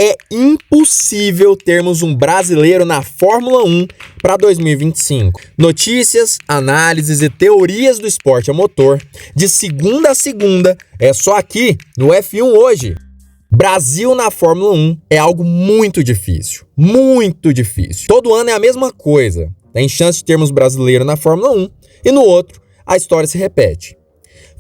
É impossível termos um brasileiro na Fórmula 1 para 2025. Notícias, análises e teorias do esporte a motor, de segunda a segunda, é só aqui no F1 Hoje. Brasil na Fórmula 1 é algo muito difícil, muito difícil. Todo ano é a mesma coisa. Tem chance de termos brasileiro na Fórmula 1 e no outro a história se repete.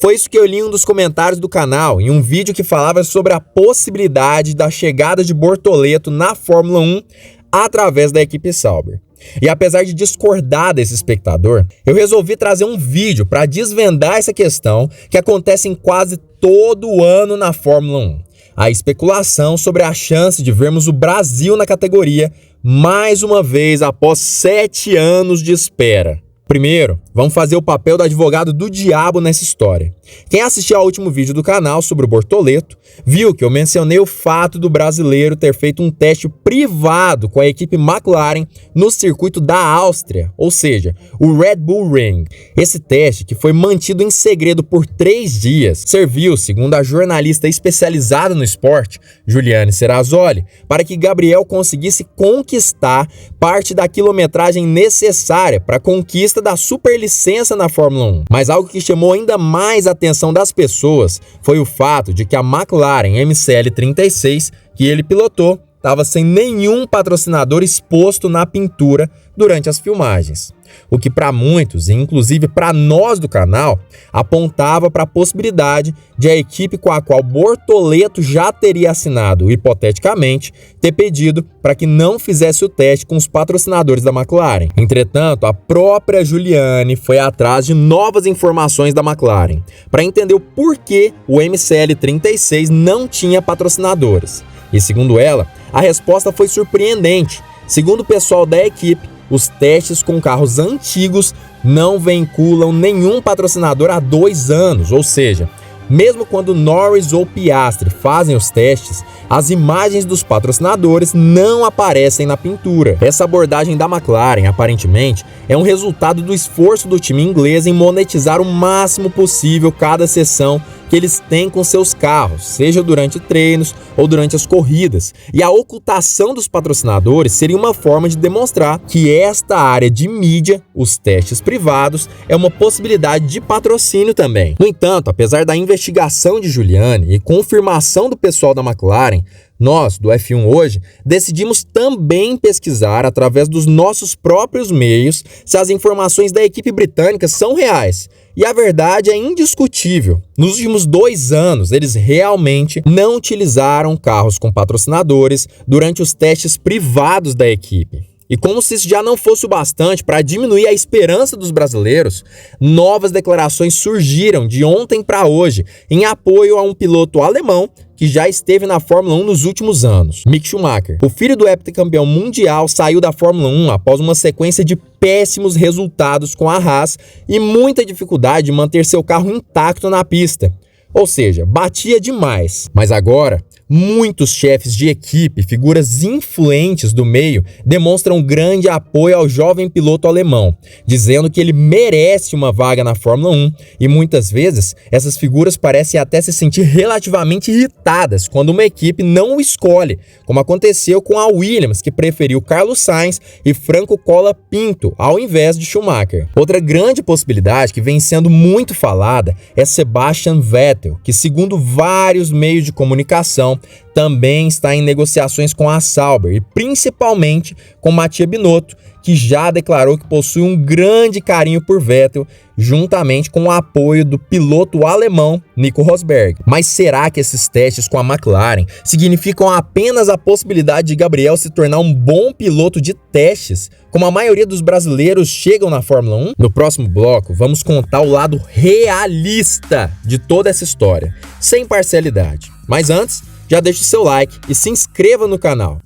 Foi isso que eu li em um dos comentários do canal, em um vídeo que falava sobre a possibilidade da chegada de Bortoleto na Fórmula 1 através da equipe Sauber. E apesar de discordar desse espectador, eu resolvi trazer um vídeo para desvendar essa questão que acontece em quase todo ano na Fórmula 1. A especulação sobre a chance de vermos o Brasil na categoria mais uma vez após 7 anos de espera. Primeiro, vamos fazer o papel do advogado do diabo nessa história. Quem assistiu ao último vídeo do canal sobre o Bortoleto, viu que eu mencionei o fato do brasileiro ter feito um teste privado com a equipe McLaren no circuito da Áustria, ou seja, o Red Bull Ring. Esse teste, que foi mantido em segredo por 3 dias, serviu, segundo a jornalista especializada no esporte, Juliane Serrazoli, para que Gabriel conseguisse conquistar parte da quilometragem necessária para a conquista da superlicença na Fórmula 1. Mas algo que chamou ainda mais a atenção das pessoas foi o fato de que a McLaren MCL36, que ele pilotou, estava sem nenhum patrocinador exposto na pintura durante as filmagens. O que para muitos, e inclusive para nós do canal, apontava para a possibilidade de a equipe com a qual Bortoleto já teria assinado, hipoteticamente, ter pedido para que não fizesse o teste com os patrocinadores da McLaren. Entretanto, a própria Juliane foi atrás de novas informações da McLaren para entender o porquê o MCL36 não tinha patrocinadores. E segundo ela, a resposta foi surpreendente. Segundo o pessoal da equipe, os testes com carros antigos não vinculam nenhum patrocinador há 2 anos, ou seja, mesmo quando Norris ou Piastri fazem os testes, as imagens dos patrocinadores não aparecem na pintura. Essa abordagem da McLaren, aparentemente, é um resultado do esforço do time inglês em monetizar o máximo possível cada sessão que eles têm com seus carros, seja durante treinos ou durante as corridas. E a ocultação dos patrocinadores seria uma forma de demonstrar que esta área de mídia, os testes privados, é uma possibilidade de patrocínio também. No entanto, apesar da investigação de Juliane e confirmação do pessoal da McLaren, nós, do F1 Hoje, decidimos também pesquisar através dos nossos próprios meios se as informações da equipe britânica são reais. E a verdade é indiscutível. Nos últimos 2 anos, eles realmente não utilizaram carros com patrocinadores durante os testes privados da equipe. E como se isso já não fosse o bastante para diminuir a esperança dos brasileiros, novas declarações surgiram de ontem para hoje em apoio a um piloto alemão que já esteve na Fórmula 1 nos últimos anos, Mick Schumacher. O filho do heptacampeão mundial saiu da Fórmula 1 após uma sequência de péssimos resultados com a Haas e muita dificuldade de manter seu carro intacto na pista. Ou seja, batia demais. Mas agora, muitos chefes de equipe, figuras influentes do meio, demonstram grande apoio ao jovem piloto alemão, dizendo que ele merece uma vaga na Fórmula 1, e muitas vezes essas figuras parecem até se sentir relativamente irritadas quando uma equipe não o escolhe, como aconteceu com a Williams, que preferiu Carlos Sainz e Franco Colapinto ao invés de Schumacher. Outra grande possibilidade que vem sendo muito falada é Sebastian Vettel, que segundo vários meios de comunicação, também está em negociações com a Sauber e principalmente com Mattia Binotto, que já declarou que possui um grande carinho por Vettel, juntamente com o apoio do piloto alemão Nico Rosberg. Mas será que esses testes com a McLaren significam apenas a possibilidade de Gabriel se tornar um bom piloto de testes, como a maioria dos brasileiros chegam na Fórmula 1? No próximo bloco, vamos contar o lado realista de toda essa história, sem parcialidade. Mas antes, já deixe o seu like e se inscreva no canal.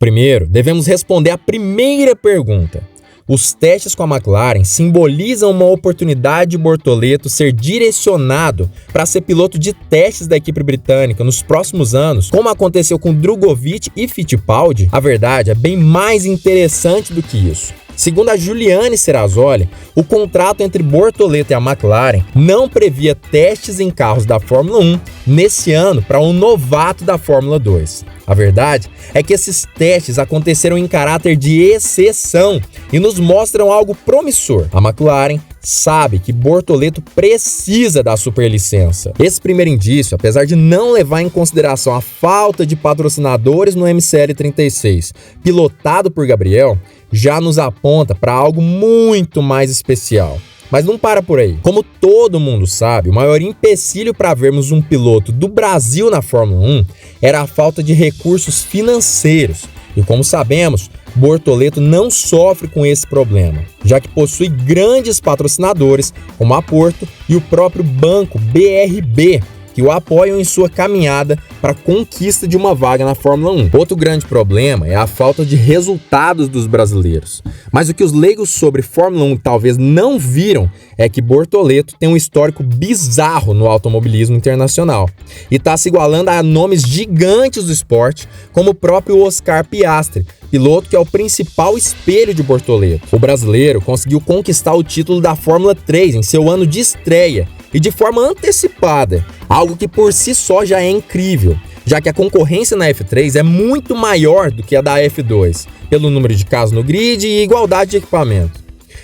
Primeiro, devemos responder a primeira pergunta. Os testes com a McLaren simbolizam uma oportunidade de Bortoleto ser direcionado para ser piloto de testes da equipe britânica nos próximos anos, como aconteceu com Drugovich e Fittipaldi? A verdade é bem mais interessante do que isso. Segundo a Juliane Serrazoli, o contrato entre Bortoleto e a McLaren não previa testes em carros da Fórmula 1 nesse ano para um novato da Fórmula 2. A verdade é que esses testes aconteceram em caráter de exceção e nos mostram algo promissor. A McLaren sabe que Bortoleto precisa da superlicença. Esse primeiro indício, apesar de não levar em consideração a falta de patrocinadores no MCL 36, pilotado por Gabriel, já nos aponta para algo muito mais especial. Mas não para por aí. Como todo mundo sabe, o maior empecilho para vermos um piloto do Brasil na Fórmula 1 era a falta de recursos financeiros. E como sabemos, Bortoleto não sofre com esse problema, já que possui grandes patrocinadores como a Porto e o próprio banco BRB, que o apoiam em sua caminhada para a conquista de uma vaga na Fórmula 1. Outro grande problema é a falta de resultados dos brasileiros. Mas o que os leigos sobre Fórmula 1 talvez não viram é que Bortoleto tem um histórico bizarro no automobilismo internacional e está se igualando a nomes gigantes do esporte, como o próprio Oscar Piastri, piloto que é o principal espelho de Bortoleto. O brasileiro conseguiu conquistar o título da Fórmula 3 em seu ano de estreia e de forma antecipada, algo que por si só já é incrível, já que a concorrência na F3 é muito maior do que a da F2, pelo número de carros no grid e igualdade de equipamento.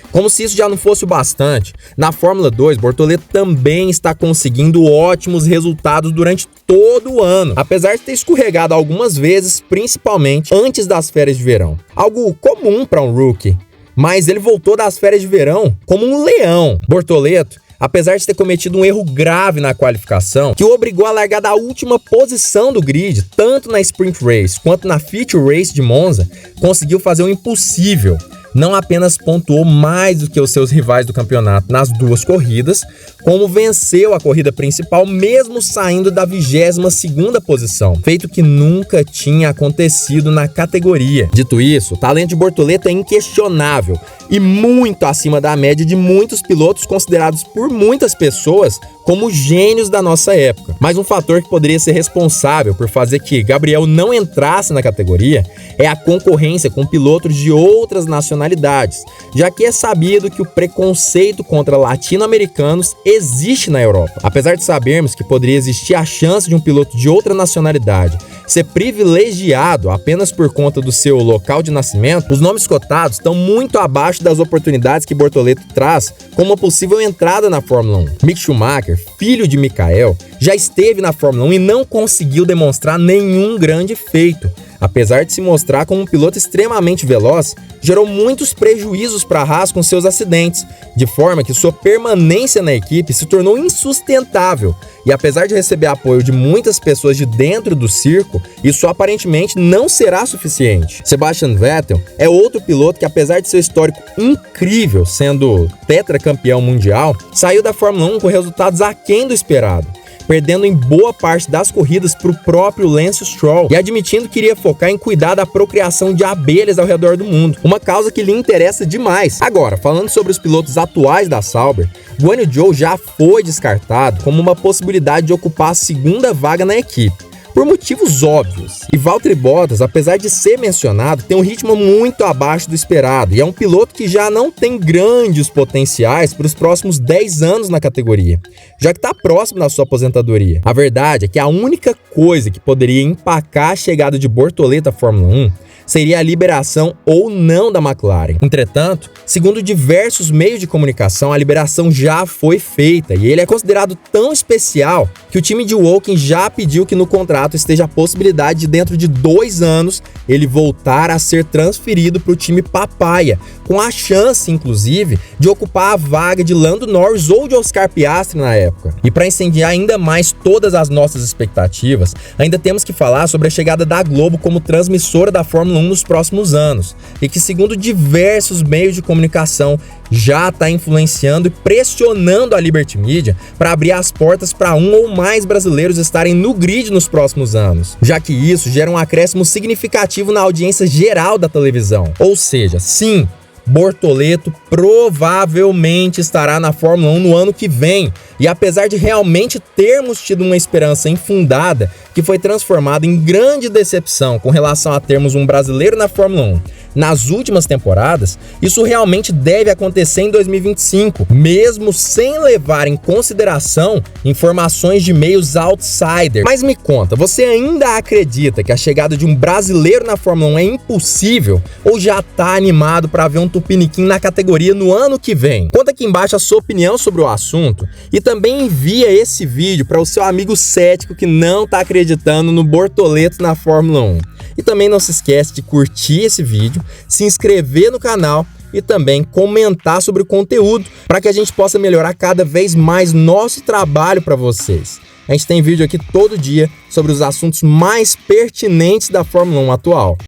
Como se isso já não fosse o bastante, na Fórmula 2, Bortoleto também está conseguindo ótimos resultados durante todo o ano, apesar de ter escorregado algumas vezes, principalmente antes das férias de verão. Algo comum para um rookie, mas ele voltou das férias de verão como um leão. Bortoleto, apesar de ter cometido um erro grave na qualificação, que o obrigou a largar da última posição do grid, tanto na Sprint Race quanto na Feature Race de Monza, conseguiu fazer o impossível. Não apenas pontuou mais do que os seus rivais do campeonato nas duas corridas, como venceu a corrida principal mesmo saindo da 22ª posição, feito que nunca tinha acontecido na categoria. Dito isso, o talento de Bortoleto é inquestionável e muito acima da média de muitos pilotos considerados por muitas pessoas como gênios da nossa época. Mas um fator que poderia ser responsável por fazer que Gabriel não entrasse na categoria é a concorrência com pilotos de outras nacionalidades, já que é sabido que o preconceito contra latino-americanos existe na Europa. Apesar de sabermos que poderia existir a chance de um piloto de outra nacionalidade ser privilegiado apenas por conta do seu local de nascimento, os nomes cotados estão muito abaixo das oportunidades que Bortoleto traz como uma possível entrada na Fórmula 1. Mick Schumacher, filho de Michael, já esteve na Fórmula 1 e não conseguiu demonstrar nenhum grande feito. Apesar de se mostrar como um piloto extremamente veloz, gerou muitos prejuízos para a Haas com seus acidentes, de forma que sua permanência na equipe se tornou insustentável. E apesar de receber apoio de muitas pessoas de dentro do circo, isso aparentemente não será suficiente. Sebastian Vettel é outro piloto que, apesar de seu histórico incrível, sendo tetracampeão mundial, saiu da Fórmula 1 com resultados aquém do esperado, perdendo em boa parte das corridas para o próprio Lance Stroll e admitindo que iria focar em cuidar da procriação de abelhas ao redor do mundo, uma causa que lhe interessa demais. Agora, falando sobre os pilotos atuais da Sauber, Guan Yu Zhou já foi descartado como uma possibilidade de ocupar a segunda vaga na equipe, por motivos óbvios. E Valtteri Bottas, apesar de ser mencionado, tem um ritmo muito abaixo do esperado e é um piloto que já não tem grandes potenciais para os próximos 10 anos na categoria, já que está próximo da sua aposentadoria. A verdade é que a única coisa que poderia empacar a chegada de Bortoleto à Fórmula 1 seria a liberação ou não da McLaren. Entretanto, segundo diversos meios de comunicação, a liberação já foi feita e ele é considerado tão especial que o time de Woking já pediu que no contrato esteja a possibilidade de, dentro de 2 anos, ele voltar a ser transferido para o time Papaya, com a chance, inclusive, de ocupar a vaga de Lando Norris ou de Oscar Piastri na época. E para incendiar ainda mais todas as nossas expectativas, ainda temos que falar sobre a chegada da Globo como transmissora da Fórmula 1 nos próximos anos, e que, segundo diversos meios de comunicação, já está influenciando e pressionando a Liberty Media para abrir as portas para um ou mais brasileiros estarem no grid nos próximos anos, já que isso gera um acréscimo significativo na audiência geral da televisão. Ou seja, sim, Bortoleto provavelmente estará na Fórmula 1 no ano que vem, e apesar de realmente termos tido uma esperança infundada, que foi transformada em grande decepção com relação a termos um brasileiro na Fórmula 1, nas últimas temporadas, isso realmente deve acontecer em 2025, mesmo sem levar em consideração informações de meios outsider. Mas me conta, você ainda acredita que a chegada de um brasileiro na Fórmula 1 é impossível ou já tá animado para ver um tupiniquim na categoria no ano que vem? Conta aqui embaixo a sua opinião sobre o assunto e também envia esse vídeo para o seu amigo cético que não tá acreditando no Bortoleto na Fórmula 1. E também não se esquece de curtir esse vídeo, se inscrever no canal e também comentar sobre o conteúdo para que a gente possa melhorar cada vez mais nosso trabalho para vocês. A gente tem vídeo aqui todo dia sobre os assuntos mais pertinentes da Fórmula 1 atual.